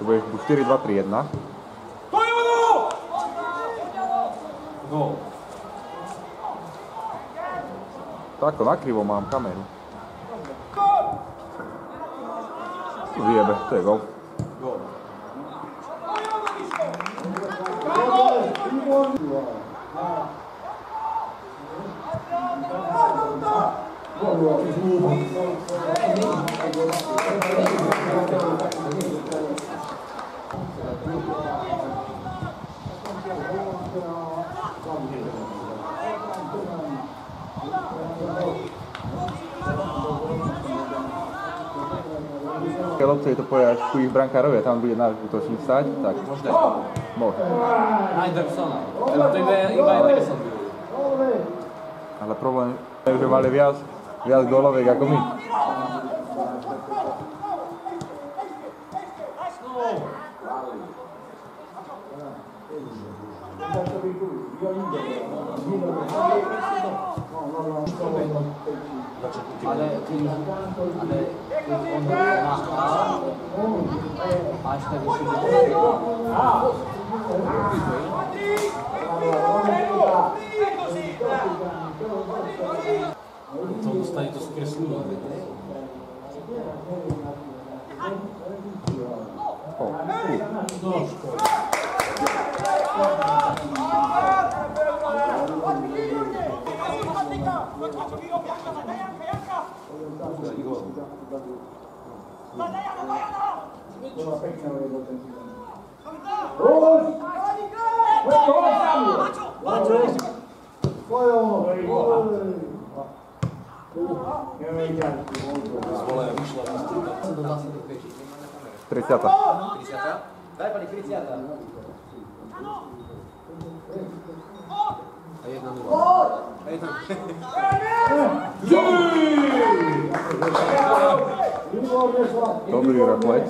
budeš 4-2-3-1. Tako, nakrivo mám kameru. Vyjebe, to je gol. Keď lopce je to povedať, ku ich brankárovi a tam bude náš útočník stať, tak môže. Andersona, ale to iba Anderson. Ale problém je, že mali viac góloviek ako my. Ale keď on pomáha, až tak ešte to dostane to skreslenie. Triciata. Daj pani 30. A 1-0. Dobrý reflex.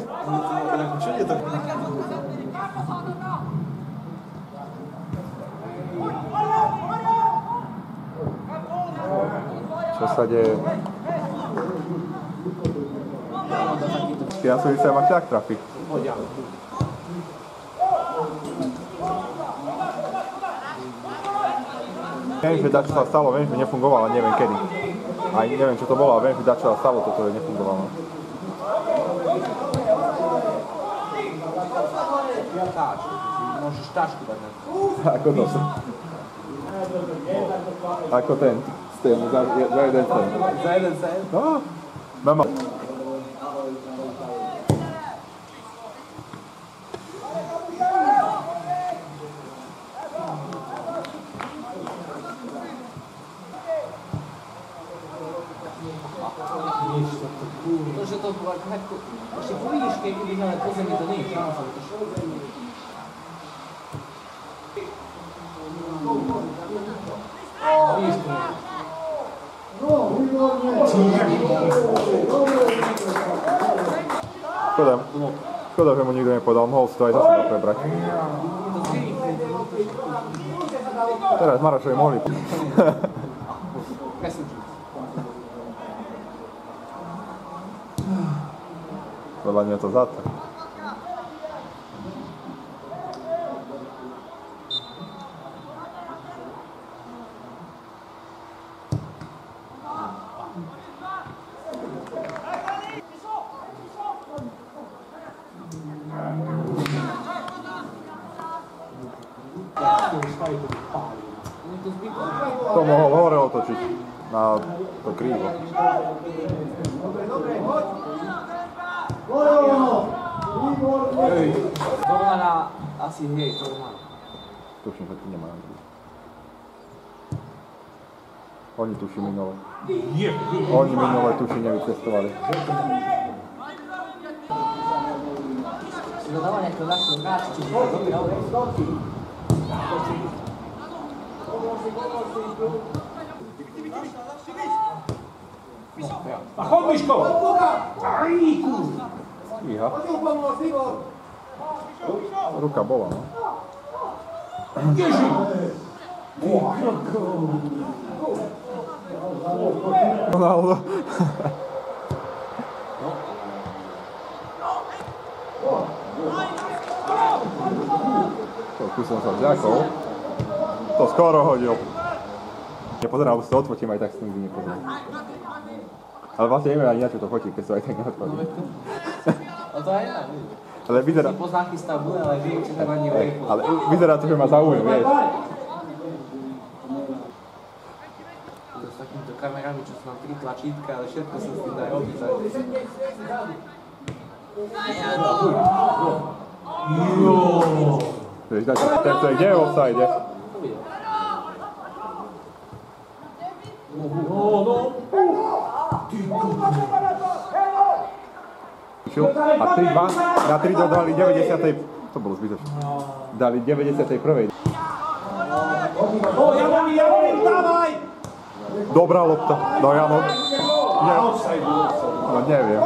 Čo sa deje? Piasovič sa máš tak trafiť. Neviem, že dačo sa stalo, viem, že nefungovalo, neviem kedy. Aj neviem, čo to bolo, ale viem, že dačo sa stalo, toto nefungovalo. Môžeš tašku dať. Ako to? Ako ten. Za jeden sen. Za jeden sen? No, mama. Protože to bylo jako, ještě povíš, když ale po zemi to není šanca. Víš to. Škoda, že mu nikto nepodal, mohol si to aj za seba prebrať. Teraz Marašovi mohli. Podľa mňa to zata. To mohol hore otočiť na to krívo. Romana asi hej, to Romana. Tuším, že tu nemá. Oni tuším minule. Oni minule tuším nevycestovali. Si dodával nejakého ľahšieho hráča, čiže to je dobrý autor. A chod, Miško! Ajníku! Stíha. Ruka bola, no. Ježi! Ronaldo. skúsil som žiakov. To skoro hodil. Nepozerám, už to odfotím, aj tak si to nikdy nepozerám. Ale vlastne neviem ani na čo to fotí, keď sa aj tak neodfotím. No to aj tak, vieš. Ale vyzerá... Si poznáky z tabule, ale viem, čo tam ani neviem. Ale vyzerá to, že ma zaujíma, vieš. To s takýmito kamerami, čo sú nám 3 tlačítka, ale všetko sa s tým dá robiť. Vieš, tento je kde je v offside? A 3-2, na 3 dodali 90. To bolo zbytočné. Dali 91. Jaromír, dávaj! Dobrá lopta, no Jano. No neviem.